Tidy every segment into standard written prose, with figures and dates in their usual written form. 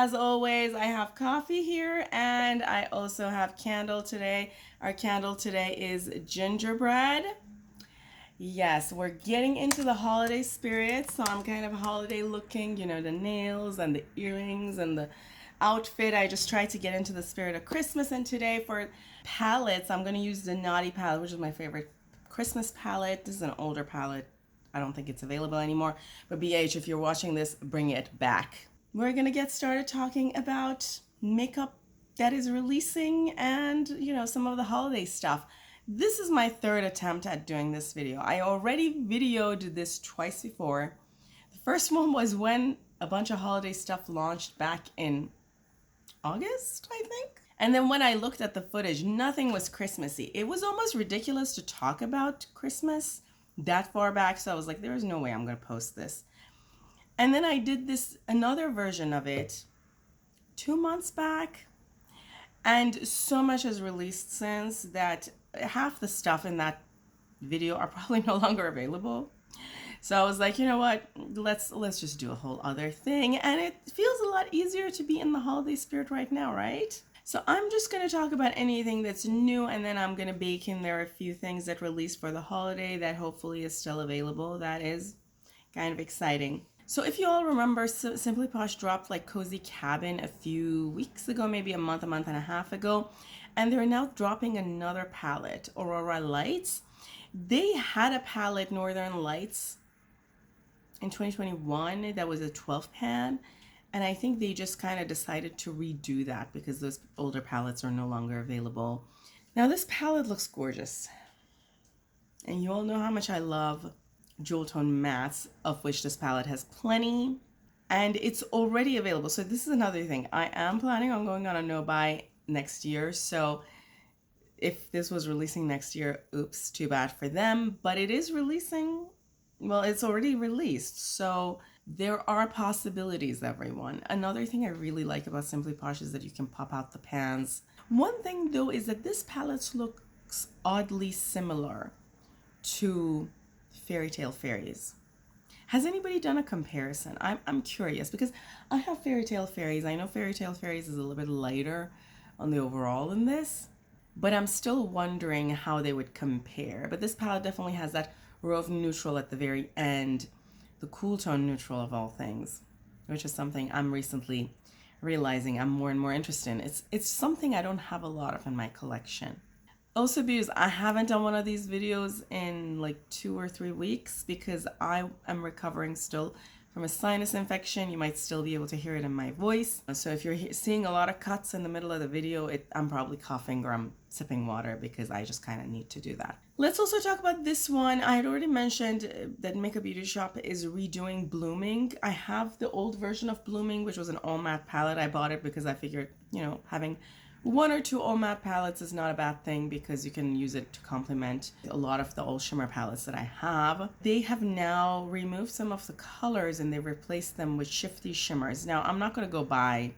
as always, I have coffee here and I also have candle today. Our candle today is gingerbread. Yes, we're getting into the holiday spirit, so I'm kind of holiday looking, you know, the nails and the earrings and the outfit. I just try to get into the spirit of Christmas. And today for palettes, I'm going to use the Naughty palette, which is my favorite Christmas palette. This is an older palette. I don't think it's available anymore. But BH, if you're watching this, bring it back. We're going to get started talking about makeup that is releasing and, you know, some of the holiday stuff. This is my third attempt at doing this video. I already videoed this twice before. The first one was when a bunch of holiday stuff launched back in August, I think. And then when I looked at the footage, nothing was Christmassy. It was almost ridiculous to talk about Christmas that far back. So I was like, there is no way I'm going to post this. And then I did this, another version of it 2 months back. And so much has released since that half the stuff in that video are probably no longer available. So I was like, you know what, let's just do a whole other thing. And it feels a lot easier to be in the holiday spirit right now, right? So I'm just going to talk about anything that's new, and then I'm going to bake in there a few things that released for the holiday that hopefully is still available. That is kind of exciting. So if you all remember, Simply Posh dropped like Cozy Cabin a few weeks ago, maybe a month and a half ago. And they're now dropping another palette, Aurora Lights. They had a palette, Northern Lights, in 2021 that was a 12 pan. And I think they just kind of decided to redo that because those older palettes are no longer available. Now this palette looks gorgeous. And you all know how much I love jewel tone mattes, of which this palette has plenty, and it's already available. So this is another thing. I am planning on going on a no buy next year. So if this was releasing next year, oops, too bad for them, but it is releasing. Well, it's already released. So there are possibilities, everyone. Another thing I really like about Simply Posh is that you can pop out the pans. One thing though is that this palette looks oddly similar to Fairy Tale Fairies. Has anybody done a comparison? I'm curious because I have Fairy Tale Fairies. I know Fairy Tale Fairies is a little bit lighter on the overall in this, but I'm still wondering how they would compare. But this palette definitely has that Rove neutral at the very end, the cool tone neutral of all things, which is something I'm recently realizing I'm more and more interested in. It's something I don't have a lot of in my collection. Also, because I haven't done one of these videos in like 2 or 3 weeks because I am recovering still from a sinus infection. You might still be able to hear it in my voice. So if you're seeing a lot of cuts in the middle of the video, I'm probably coughing or I'm sipping water because I just kind of need to do that. Let's also talk about this one. I had already mentioned that Makeup Beauty Shop is redoing Blooming. I have the old version of Blooming, which was an all matte palette. I bought it because I figured, you know, having 1 or 2 all matte palettes is not a bad thing because you can use it to complement a lot of the all shimmer palettes that I have. They have now removed some of the colors and they replaced them with shifty shimmers. Now, I'm not going to go buy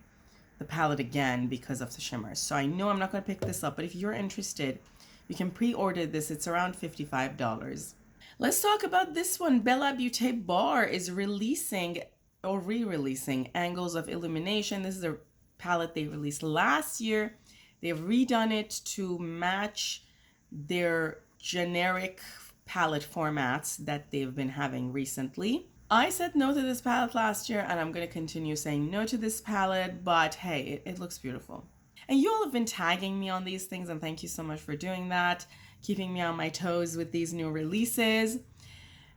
the palette again because of the shimmers. So I know I'm not going to pick this up, but if you're interested, you can pre-order this. It's around $55. Let's talk about this one. Bella Beauty Bar is releasing or re-releasing Angles of Illumination. This is a palette they released last year. They've redone it to match their generic palette formats that they've been having recently. I said no to this palette last year and I'm going to continue saying no to this palette, but hey, it looks beautiful. And you all have been tagging me on these things and thank you so much for doing that, keeping me on my toes with these new releases.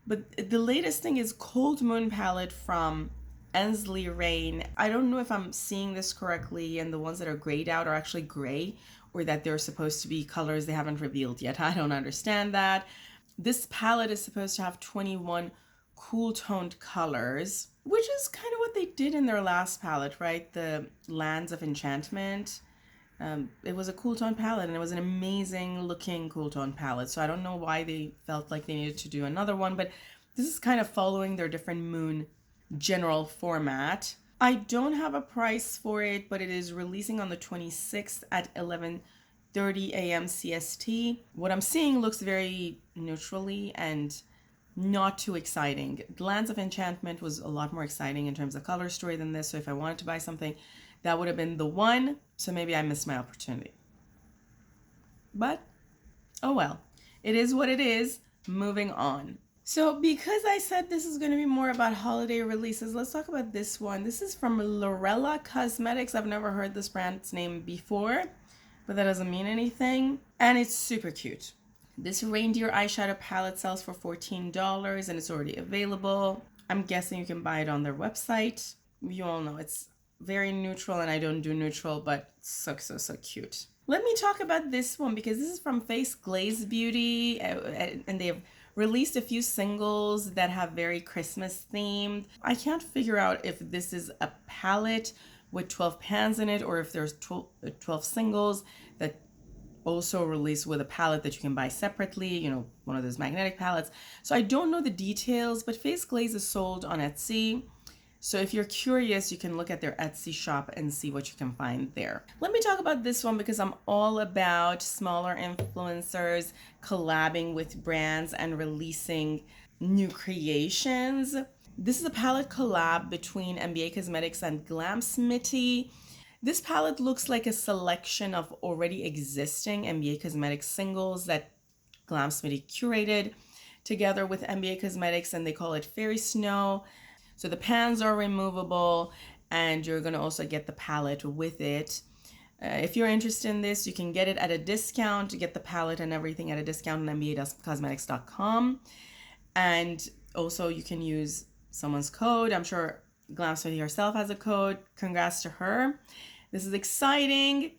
But the latest thing is Cold Moon palette from Ensley Rain. I don't know if I'm seeing this correctly and the ones that are grayed out are actually gray or that they're supposed to be colors they haven't revealed yet. I don't understand that. This palette is supposed to have 21 cool toned colors, which is kind of what they did in their last palette, right? The Lands of Enchantment. It was a cool tone palette and it was an amazing looking cool tone palette. So I don't know why they felt like they needed to do another one, but this is kind of following their different moon general format. I don't have a price for it, but it is releasing on the 26th at 11:30 a.m. CST. What I'm seeing looks very neutrally and not too exciting. Lands of Enchantment was a lot more exciting in terms of color story than this. So if I wanted to buy something, that would have been the one. So maybe I missed my opportunity. But, oh well. It is what it is. Moving on. So because I said this is going to be more about holiday releases, let's talk about this one. This is from Devinah Cosmetics. I've never heard this brand's name before, but that doesn't mean anything. And it's super cute. This reindeer eyeshadow palette sells for $14 and it's already available. I'm guessing you can buy it on their website. You all know it's very neutral and I don't do neutral, but so cute. Let me talk about this one because this is from Face Glaze Beauty and they have released a few singles that have very Christmas themed. I can't figure out if this is a palette with 12 pans in it or if there's 12 singles that also released with a palette that you can buy separately, you know, one of those magnetic palettes. So I don't know the details, but Face Glaze is sold on Etsy. So if you're curious, you can look at their Etsy shop and see what you can find there. Let me talk about this one because I'm all about smaller influencers collabing with brands and releasing new creations. This is a palette collab between NBA Cosmetics and Glam Smitty. This palette looks like a selection of already existing NBA Cosmetics singles that Glam Smitty curated together with NBA Cosmetics, and they call it Fairy Snow. So the pans are removable and you're going to also get the palette with it. If you're interested in this, you can get it at a discount, to get the palette and everything at a discount on nbacosmetics.com. And also you can use someone's code. I'm sure Glam Smitty herself has a code. Congrats to her. This is exciting.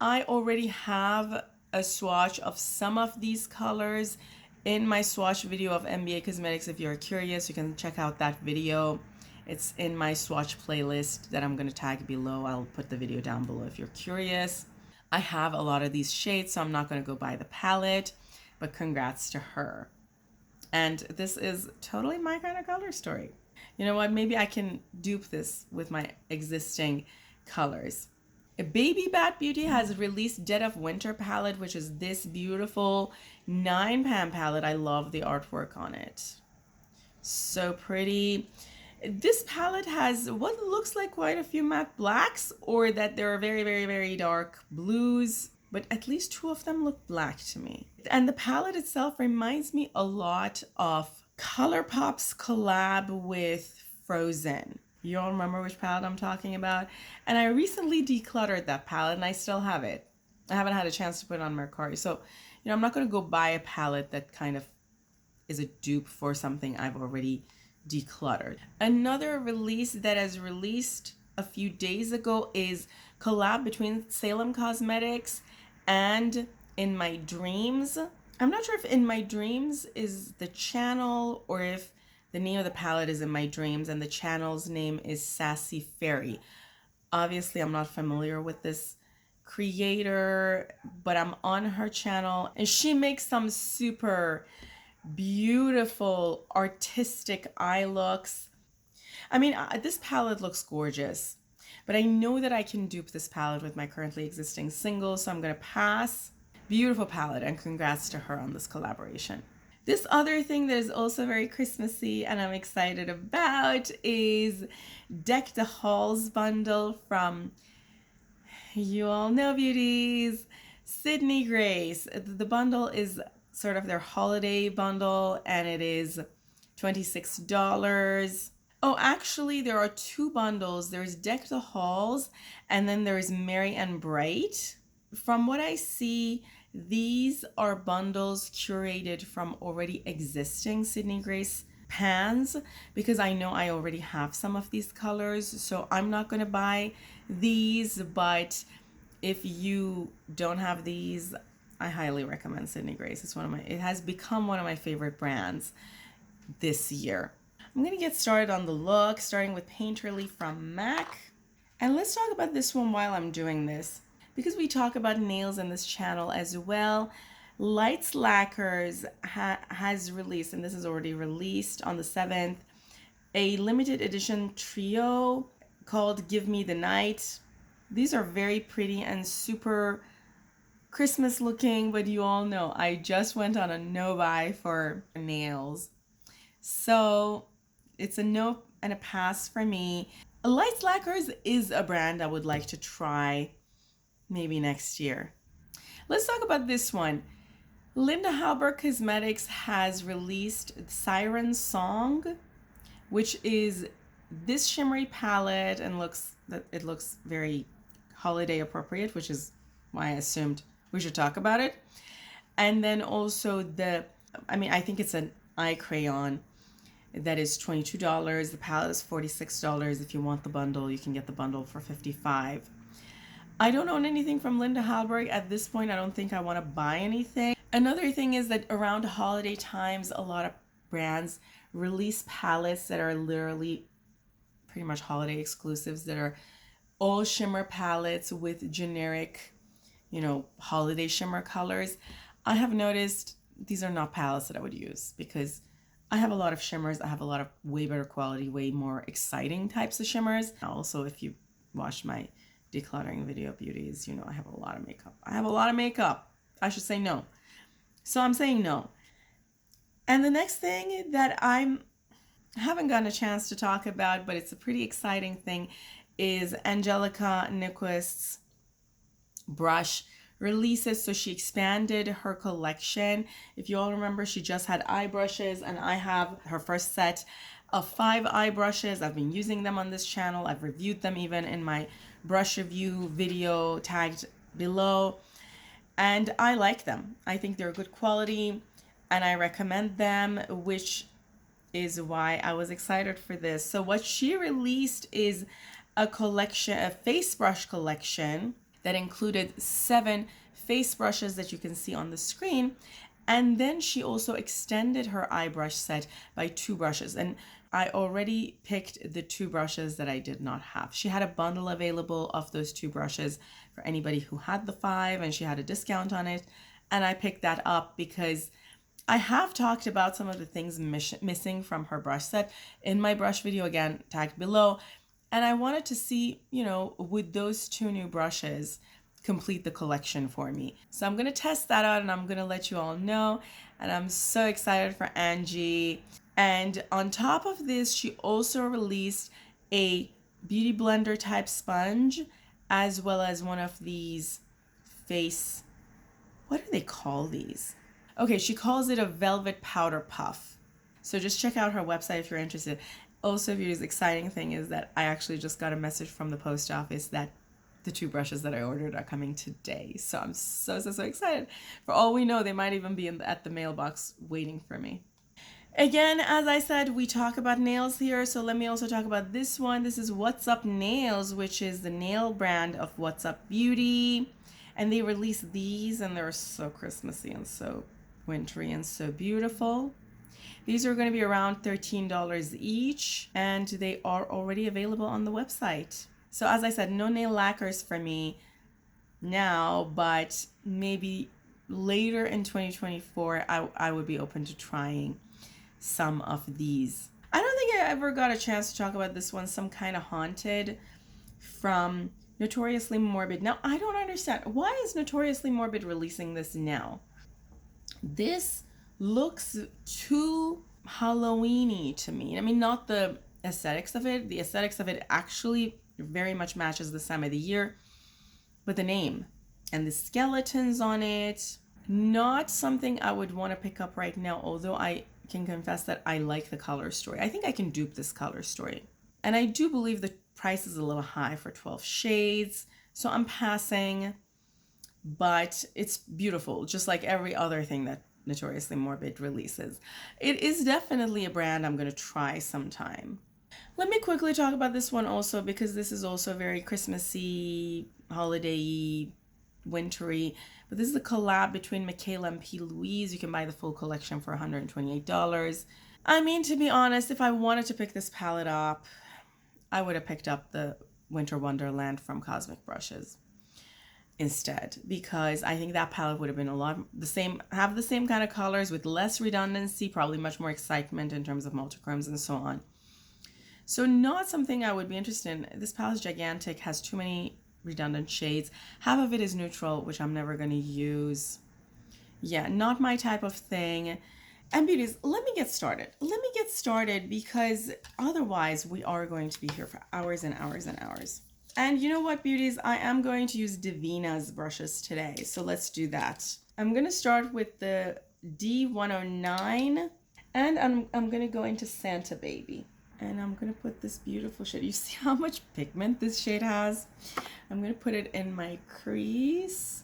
I already have a swatch of some of these colors in my swatch video of NBA Cosmetics. If you're curious, you can check out that video. It's in my swatch playlist that I'm going to tag below. I'll put the video down below if you're curious. I have a lot of these shades, so I'm not going to go buy the palette, but congrats to her. And this is totally my kind of color story. You know what? Maybe I can dupe this with my existing colors. Baby Bat Beauty has released Dead of Winter palette, which is this beautiful 9-pan palette. I love the artwork on it. So pretty. This palette has what looks like quite a few matte blacks, or that there are very dark blues, but at least 2 of them look black to me. And the palette itself reminds me a lot of Colourpop's collab with Frozen. You all remember which palette I'm talking about? And I recently decluttered that palette and I still have it. I haven't had a chance to put it on Mercari. So, you know, I'm not going to go buy a palette that kind of is a dupe for something I've already decluttered. Another release that has released a few days ago is collab between Salem Cosmetics and In My Dreams. I'm not sure if In My Dreams is the channel or if the name of the palette is In My Dreams and the channel's name is Sassy Fairy. Obviously, I'm not familiar with this creator, but I'm on her channel and she makes some super beautiful artistic eye looks. I mean, this palette looks gorgeous, but I know that I can dupe this palette with my currently existing singles, so I'm going to pass. Beautiful palette, and congrats to her on this collaboration. This other thing that is also very Christmassy and I'm excited about is Deck the Halls bundle from, you all know beauties, Sydney Grace. The bundle is sort of their holiday bundle and it is $26. Oh, actually there are 2 bundles. There's Deck the Halls and then there's Merry and Bright. From what I see, these are bundles curated from already existing Sydney Grace pans because I know I already have some of these colors, so I'm not going to buy these, but if you don't have these, I highly recommend Sydney Grace. It has become one of my favorite brands this year. I'm going to get started on the look, starting with Painterly from MAC. And let's talk about this one while I'm doing this, because we talk about nails in this channel as well. Lights Lacquers has released, and this is already released on the 7th, a limited edition trio called Give Me the Night. These are very pretty and super Christmas looking, but you all know I just went on a no buy for nails. So it's a no and a pass for me. Lights Lacquers is a brand I would like to try maybe next year. Let's talk about this one. Linda Cosmetics has released Siren Song, which is this shimmery palette, and it looks very holiday appropriate, which is why I assumed we should talk about it. And then also I think it's an eye crayon that is $22. The palette is $46. If you want the bundle, you can get the bundle for $55. I don't own anything from Linda Hallberg at this point. I don't think I want to buy anything. Another thing is that around holiday times, a lot of brands release palettes that are literally pretty much holiday exclusives that are all shimmer palettes with generic, holiday shimmer colors. I have noticed these are not palettes that I would use because I have a lot of shimmers. I have a lot of way better quality, way more exciting types of shimmers. Also, if you watch my decluttering video beauties, I have a lot of makeup. I should say no. So I'm saying no. And the next thing that I haven't gotten a chance to talk about, but it's a pretty exciting thing, is Angelica Nyquist's brush releases. So she expanded her collection. If you all remember, she just had eye brushes, and I have her first set of 5 eye brushes. I've been using them on this channel. I've reviewed them even in my brush review video tagged below, and I like them. I think they're good quality and I recommend them, which is why I was excited for this. So what she released is a collection, a face brush collection that included 7 face brushes that you can see on the screen. And then she also extended her eye brush set by 2 brushes. And I already picked the 2 brushes that I did not have. She had a bundle available of those 2 brushes for anybody who had the 5, and she had a discount on it. And I picked that up because I have talked about some of the things missing from her brush set in my brush video, again, tagged below. And I wanted to see, would those 2 new brushes complete the collection for me? So I'm going to test that out and I'm going to let you all know. And I'm so excited for Angie. And on top of this, she also released a beauty blender type sponge, as well as one of these what do they call these? Okay, she calls it a velvet powder puff. So just check out her website if you're interested. Also, the exciting thing is that I actually just got a message from the post office that the 2 brushes that I ordered are coming today. So I'm so excited. For all we know, they might even be at the mailbox waiting for me. Again, as I said, we talk about nails here, so let me also talk about this one. This is What's Up Nails, which is the nail brand of What's Up Beauty. And they released these, and they're so Christmassy and so wintry and so beautiful. These are going to be around $13 each, and they are already available on the website. So as I said, no nail lacquers for me now, but maybe later in 2024, I would be open to trying some of these. I don't think I ever got a chance to talk about this one, Some Kind of Haunted from Notoriously Morbid. Now, I don't understand. Why is Notoriously Morbid releasing this now? This looks too Halloween-y to me. I mean, not the aesthetics of it. The aesthetics of it actually very much matches this time of the year. But the name and the skeletons on it, not something I would want to pick up right now, although I can confess that I like the color story. I think I can dupe this color story. And I do believe the price is a little high for 12 shades, so I'm passing. But it's beautiful, just like every other thing that Notoriously Morbid releases. It is definitely a brand I'm going to try sometime. Let me quickly talk about this one also, because this is also very Christmassy, holiday-y, wintry. But this is a collab between Michaela and P. Louise. You can buy the full collection for $128. I mean, to be honest, if I wanted to pick this palette up, I would have picked up the Winter Wonderland from Cosmic Brushes instead, because I think that palette would have been have the same kind of colors with less redundancy, probably much more excitement in terms of multichromes and so on. So not something I would be interested in. This palette is gigantic, has too many redundant shades. Half of it is neutral, which I'm never going to use. Yeah, not my type of thing. And beauties, let me get started. Let me get started because otherwise we are going to be here for hours and hours and hours. And you know what, beauties? I am going to use Devinah's brushes today. So let's do that. I'm going to start with the D109 and I'm going to go into Santa Baby. And I'm going to put this beautiful shade. You see how much pigment this shade has? I'm going to put it in my crease.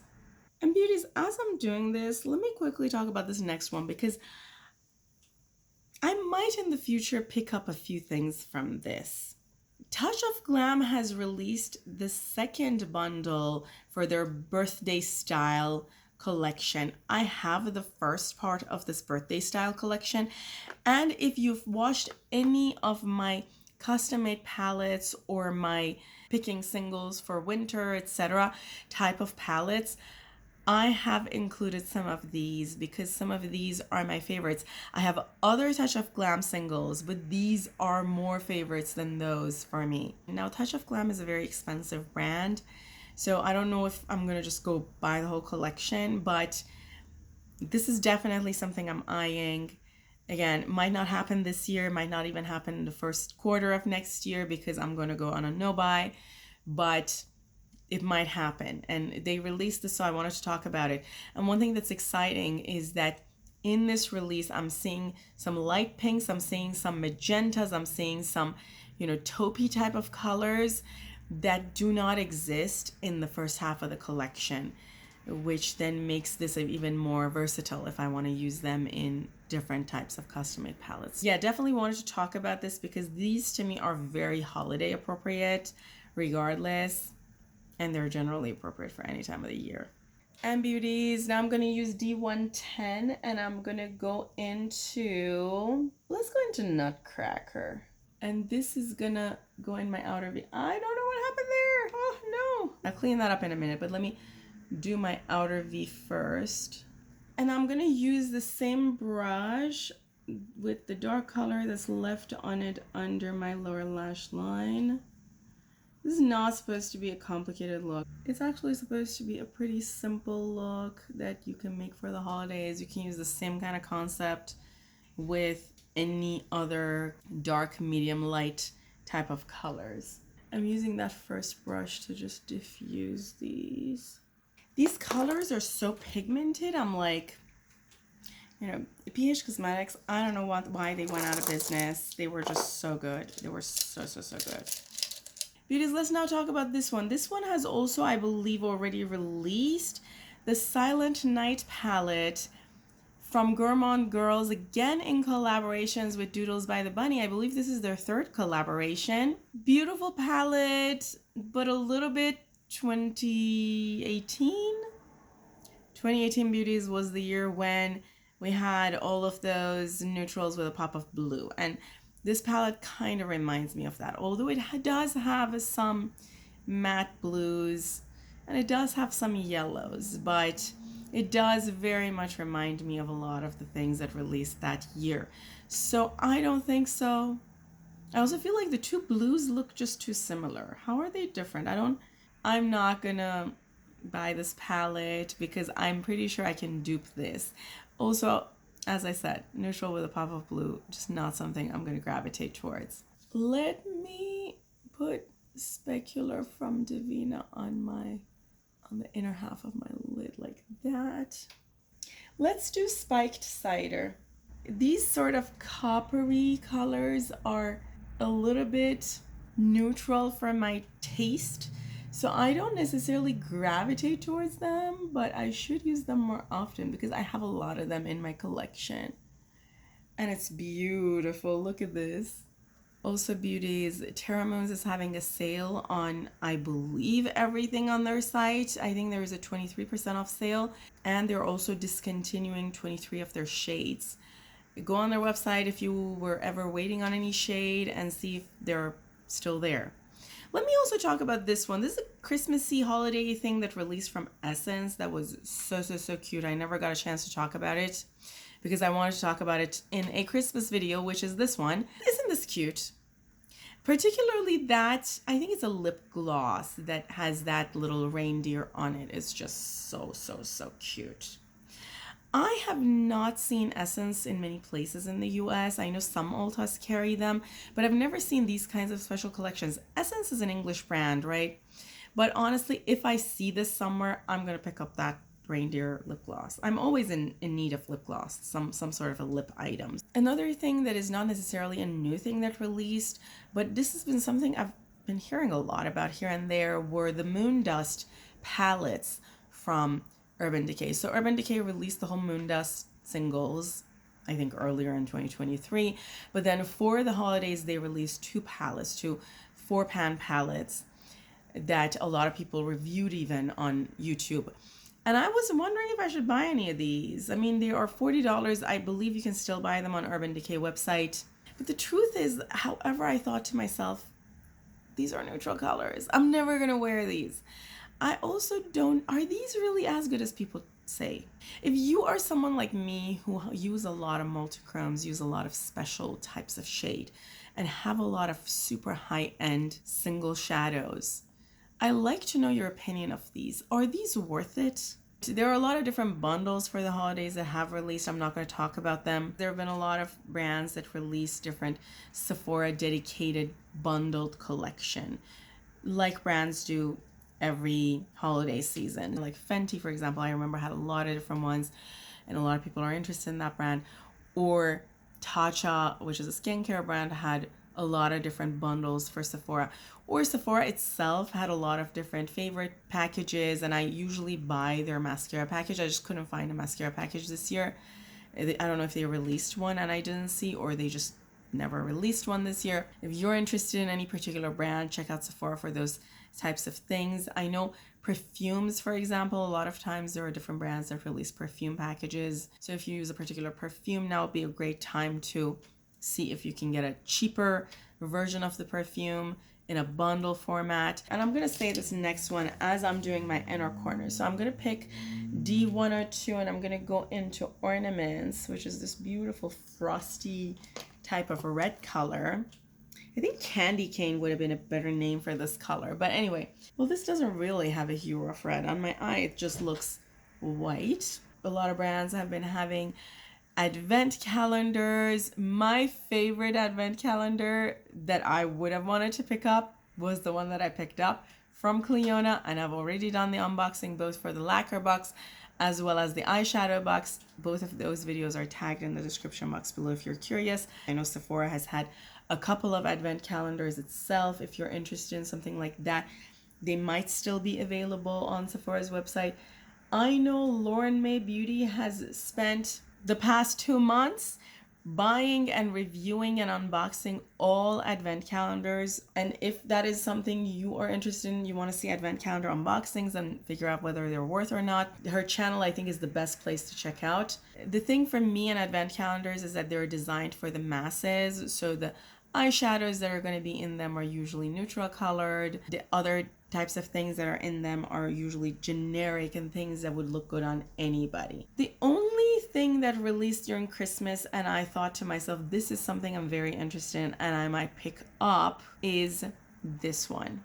And beauties, as I'm doing this, let me quickly talk about this next one because I might in the future pick up a few things from this. Touch of Glam has released the second bundle for their birthday style collection. I have the first part of this birthday style collection, and if you've watched any of my custom made palettes or my picking singles for winter, etc. type of palettes, I have included some of these because some of these are my favorites. I have other Touch of Glam singles, but these are more favorites than those for me. Now, Touch of Glam is a very expensive brand, so I don't know if I'm going to just go buy the whole collection, but this is definitely something I'm eyeing. Again, might not happen this year, might not even happen in the first quarter of next year because I'm going to go on a no-buy, but it might happen. And they released this, so I wanted to talk about it. And one thing that's exciting is that in this release, I'm seeing some light pinks, I'm seeing some magentas, I'm seeing some, taupey type of colors that do not exist in the first half of the collection, which then makes this even more versatile if I want to use them in different types of custom made palettes. Yeah, definitely wanted to talk about this because these to me are very holiday appropriate regardless. And they're generally appropriate for any time of the year. And beauties, now I'm going to use D110 and I'm going to go into, let's go into Nutcracker. And this is going to go in my outer V. I don't know what happened there. Oh, no. I'll clean that up in a minute, but let me do my outer V first. And I'm going to use the same brush with the dark color that's left on it under my lower lash line. This is not supposed to be a complicated look. It's actually supposed to be a pretty simple look that you can make for the holidays. You can use the same kind of concept with any other dark, medium, light type of colors. I'm using that first brush to just diffuse these. These colors are so pigmented. I'm like, PH Cosmetics, I don't know why they went out of business. They were just so good. They were so good. Beauties, let's now talk about this one. This one has also, I believe, already released the Silent Night palette from Gourmand Girls, again in collaborations with Doodles by the Bunny. I believe this is their third collaboration. Beautiful palette, but a little bit 2018. 2018 beauties was the year when we had all of those neutrals with a pop of blue. And this palette kind of reminds me of that, although it does have some matte blues and it does have some yellows, but it does very much remind me of a lot of the things that released that year. So I don't think so. I also feel like the two blues look just too similar. How are they different? I'm not gonna buy this palette because I'm pretty sure I can dupe this. Also, as I said, neutral with a pop of blue, just not something I'm going to gravitate towards. Let me put Specular from Devinah on the inner half of my lid like that. Let's do Spiked Cider. These sort of coppery colors are a little bit neutral for my taste. So I don't necessarily gravitate towards them, but I should use them more often because I have a lot of them in my collection. And it's beautiful. Look at this. Also, beauties, Terra Moons is having a sale on, I believe, everything on their site. I think there is a 23% off sale. And they're also discontinuing 23 of their shades. Go on their website if you were ever waiting on any shade and see if they're still there. Let me also talk about this one. This is a Christmassy holiday thing that released from Essence that was so cute. I never got a chance to talk about it because I wanted to talk about it in a Christmas video, which is this one. Isn't this cute? Particularly that, I think it's a lip gloss that has that little reindeer on it. It's just so cute. I have not seen Essence in many places in the US. I know some Ultas carry them, but I've never seen these kinds of special collections. Essence is an English brand, right? But honestly, if I see this somewhere, I'm going to pick up that reindeer lip gloss. I'm always in need of lip gloss, some sort of a lip item. Another thing that is not necessarily a new thing that released, but this has been something I've been hearing a lot about here and there, were the Moon Dust palettes from Urban Decay. So Urban Decay released the whole Moon Dust singles, I think earlier in 2023, but then for the holidays they released two palettes, two 4-pan palettes that a lot of people reviewed even on YouTube. And I was wondering if I should buy any of these. I mean, they are $40. I believe you can still buy them on Urban Decay website. But the truth is, however, I thought to myself, these are neutral colors. I'm never going to wear these. I also don't, are these really as good as people say? If you are someone like me who use a lot of multichromes, use a lot of special types of shade, and have a lot of super high-end single shadows, I like to know your opinion of these. Are these worth it? There are a lot of different bundles for the holidays that have released. I'm not going to talk about them. There have been a lot of brands that release different Sephora dedicated bundled collection, like brands do every holiday season. Like Fenty, for example, I remember had a lot of different ones, and a lot of people are interested in that brand. Or Tatcha, which is a skincare brand, had a lot of different bundles for Sephora. Or Sephora itself had a lot of different favorite packages, and I usually buy their mascara package. I just couldn't find a mascara package this year. I don't know if they released one and I didn't see, or they just never released one this year. If you're interested in any particular brand, check out Sephora for those types of things. I know perfumes, for example, a lot of times there are different brands that release perfume packages. So if you use a particular perfume, now would be a great time to see if you can get a cheaper version of the perfume in a bundle format. And I'm going to say this next one as I'm doing my inner corner. So I'm going to pick D102 and I'm going to go into ornaments, which is this beautiful frosty type of a red color. I think candy cane would have been a better name for this color. But anyway, well, this doesn't really have a hue of red. On my eye, it just looks white. A lot of brands have been having advent calendars. My favorite advent calendar that I would have wanted to pick up was the one that I picked up from Cliona, and I've already done the unboxing both for the lacquer box as well as the eyeshadow box. Both of those videos are tagged in the description box below if you're curious. I know Sephora has had a couple of advent calendars itself. If you're interested in something like that, they might still be available on Sephora's website. I know Lauren May Beauty has spent the past 2 months buying and reviewing and unboxing all advent calendars. And if that is something you are interested in, you want to see advent calendar unboxings and figure out whether they're worth or not, her channel I think is the best place to check out. The thing for me in advent calendars is that they're designed for the masses. So the eyeshadows that are going to be in them are usually neutral colored. The other types of things that are in them are usually generic and things that would look good on anybody. The only thing that released during Christmas and I thought to myself, this is something I'm very interested in and I might pick up, is this one.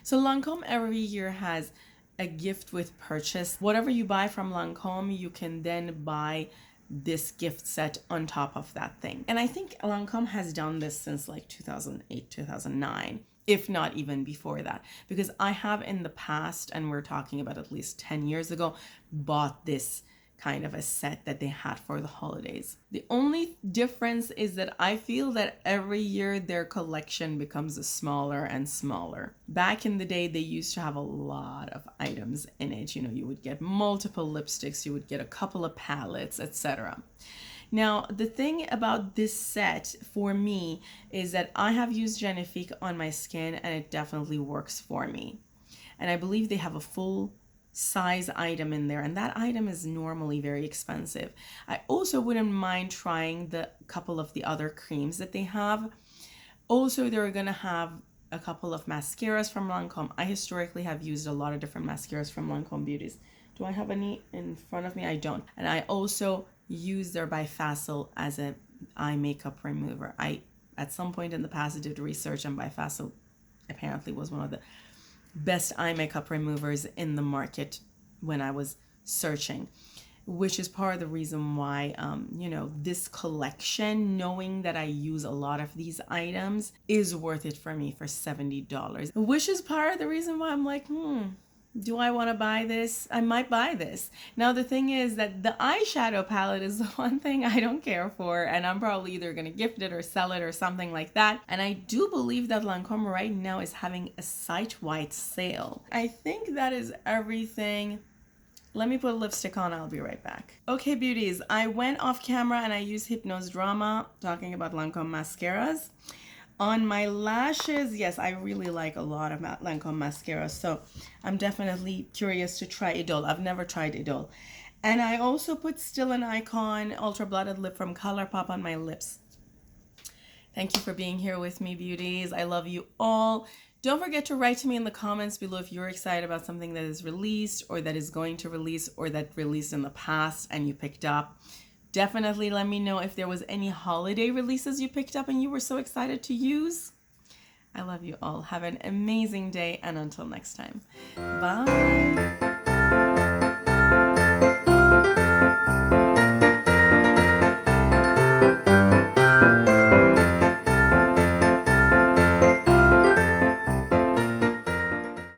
So Lancome every year has a gift with purchase. Whatever you buy from Lancome, you can then buy this gift set on top of that thing. And I think Lancome has done this since like 2008, 2009, if not even before that, because I have in the past, and we're talking about at least 10 years ago, bought this kind of a set that they had for the holidays. The only difference is that I feel that every year their collection becomes smaller and smaller. Back in the day, they used to have a lot of items in it. You know, you would get multiple lipsticks, you would get a couple of palettes, etc. Now, the thing about this set for me is that I have used Genifique on my skin and it definitely works for me. And I believe they have a full size item in there, and that item is normally very expensive. I also wouldn't mind trying the couple of the other creams that they have. Also, they're gonna have a couple of mascaras from Lancome. I historically have used a lot of different mascaras from Lancome Beauties. Do I have any in front of me? I don't. And I also use their Bifacil as an eye makeup remover. I at some point in the past did research, and Bifacil apparently was one of the best eye makeup removers in the market when I was searching. which is part of the reason why, you know, this collection, knowing that I use a lot of these items, is worth it for me for $70, which is part of the reason why I'm like, do I want to buy this? I might buy this. Now, the thing is that the eyeshadow palette is the one thing I don't care for, and I'm probably either going to gift it or sell it or something like that. And I do believe that Lancome right now is having a site-wide sale. I think that is everything. Let me put lipstick on. I'll be right back. Okay, beauties. I went off camera and I used Hypnose Drama, talking about Lancome mascaras. On my lashes, yes, I really like a lot of Lancome mascara, so I'm definitely curious to try Idol. I've never tried Idol. And I also put Still an Icon Ultra Blotted Lip from Colourpop on my lips. Thank you for being here with me, beauties. I love you all. Don't forget to write to me in the comments below if you're excited about something that is released or that is going to release or that released in the past and you picked up. Definitely let me know if there was any holiday releases you picked up and you were so excited to use. I love you all. Have an amazing day, and until next time. Bye.